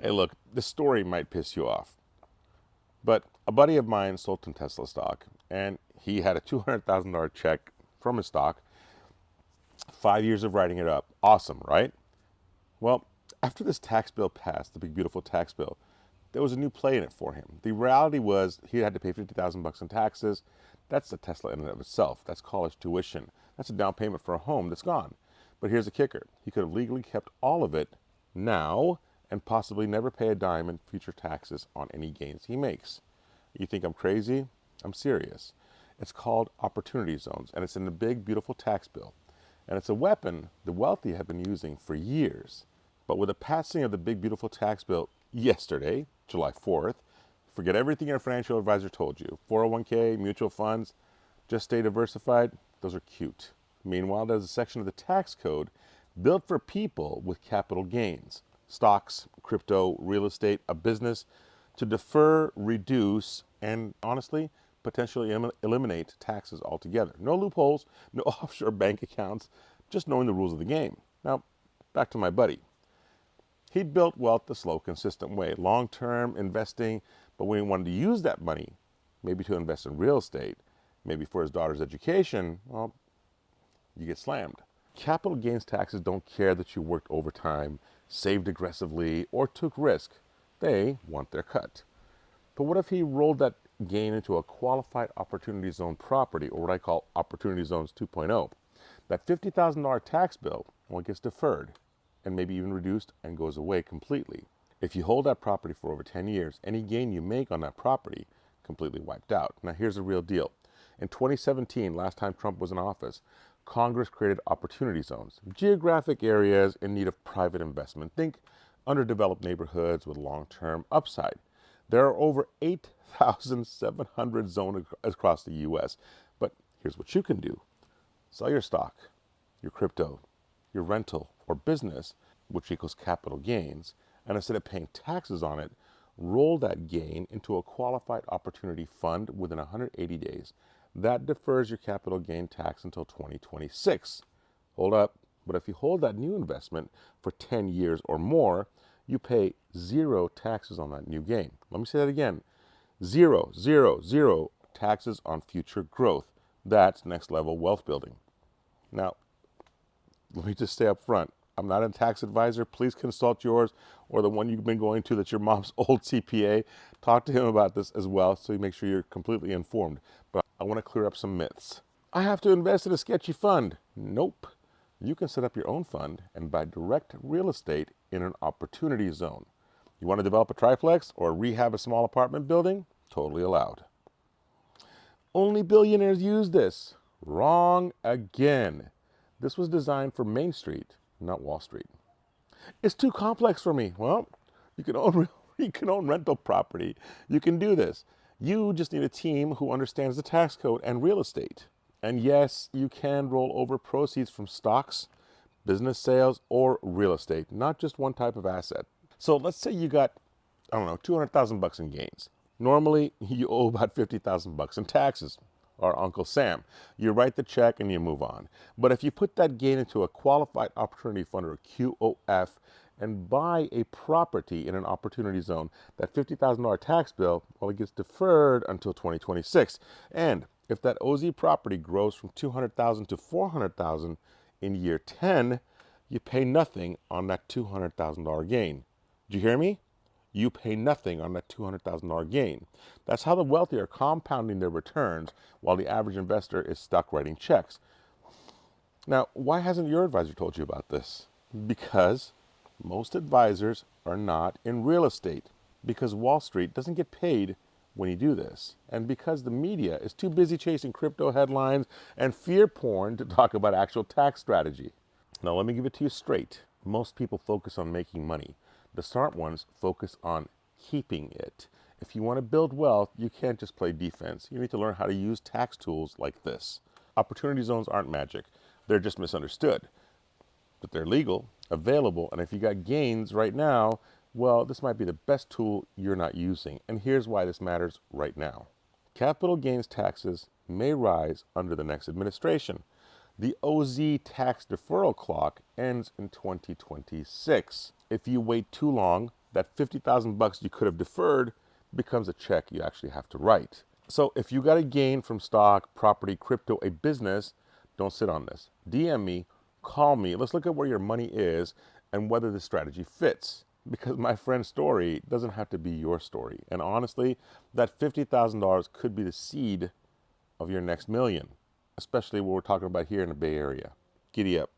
Hey, look, this story might piss you off, but a buddy of mine sold some Tesla stock, and he had a $200,000 check from his stock, 5 years of writing it up. Awesome, right? Well, after this tax bill passed, the big beautiful tax bill, there was a new play in it for him. The reality was he had to pay 50,000 bucks in taxes. That's the Tesla in and of itself. That's college tuition. That's a down payment for a home that's gone. But here's the kicker. He could have legally kept all of it now and possibly never pay a dime in future taxes on any gains he makes. You think I'm crazy? I'm serious. It's called opportunity zones, and it's in the big beautiful tax bill. And it's a weapon the wealthy have been using for years. But with the passing of the big beautiful tax bill yesterday, July 4th, forget everything your financial advisor told you. 401k, mutual funds, just stay diversified, those are cute. Meanwhile, there's a section of the tax code built for people with capital gains, stocks, crypto, real estate, a business, to defer, reduce, and honestly, potentially eliminate taxes altogether. No loopholes, no offshore bank accounts, just knowing the rules of the game. Now, back to my buddy. He'd built wealth the slow, consistent way, long-term investing, but when he wanted to use that money, maybe to invest in real estate, maybe for his daughter's education, well, you get slammed. Capital gains taxes don't care that you worked overtime, saved aggressively, or took risk. They want their cut. But what if he rolled that gain into a qualified opportunity zone property, or what I call opportunity zones 2.0? That $50,000 tax bill, well, it gets deferred and maybe even reduced and goes away completely. If you hold that property for over 10 years, any gain you make on that property completely wiped out. Now here's the real deal. In 2017, last time Trump was in office, Congress created opportunity zones, geographic areas in need of private investment. Think underdeveloped neighborhoods with long-term upside. There are over 8,700 zones across the U.S. But here's what you can do. Sell your stock, your crypto, your rental, or business, which equals capital gains, and instead of paying taxes on it, roll that gain into a qualified opportunity fund within 180 days. That defers your capital gain tax until 2026. Hold up, but if you hold that new investment for 10 years or more, you pay zero taxes on that new gain. Let me say that again. Zero, zero, zero taxes on future growth. That's next level wealth building. Now, let me just say up front, I'm not a tax advisor. Please consult yours or the one you've been going to that's your mom's old CPA. Talk to him about this as well so you make sure you're completely informed. But I want to clear up some myths. I have to invest in a sketchy fund. Nope. You can set up your own fund and buy direct real estate in an opportunity zone. You want to develop a triplex or rehab a small apartment building? Totally allowed. Only billionaires use this. Wrong again. This was designed for Main Street, not Wall Street. It's too complex for me. Well, you can own rental property. You can do this. You just need a team who understands the tax code and real estate. And yes, you can roll over proceeds from stocks, business sales, or real estate, not just one type of asset. So let's say you got, I don't know, 200,000 bucks in gains. Normally, you owe about 50,000 bucks in taxes, or Uncle Sam. You write the check and you move on. But if you put that gain into a qualified opportunity fund or QOF and buy a property in an opportunity zone, that $50,000 tax bill, well, it gets deferred until 2026. And if that OZ property grows from 200,000 to 400,000 in year 10, you pay nothing on that $200,000 gain. Did you hear me? You pay nothing on that $200,000 gain. That's how the wealthy are compounding their returns while the average investor is stuck writing checks. Now, why hasn't your advisor told you about this? Because most advisors are not in real estate, because Wall Street doesn't get paid when you do this, and because the media is too busy chasing crypto headlines and fear porn to talk about actual tax strategy. Now, let me give it to you straight. Most people focus on making money. The smart ones focus on keeping it. If you want to build wealth, you can't just play defense. You need to learn how to use tax tools like this. Opportunity zones aren't magic. They're just misunderstood. But they're legal, available, and if you got gains right now, well, this might be the best tool you're not using. And here's why this matters right now. Capital gains taxes may rise under the next administration. The OZ tax deferral clock ends in 2026. If you wait too long, that 50,000 bucks you could have deferred becomes a check you actually have to write. So if you got a gain from stock, property, crypto, a business, don't sit on this. DM me, call me. Let's look at where your money is and whether the strategy fits. Because my friend's story doesn't have to be your story. And honestly, that $50,000 could be the seed of your next million, especially what we're talking about here in the Bay Area. Giddy up.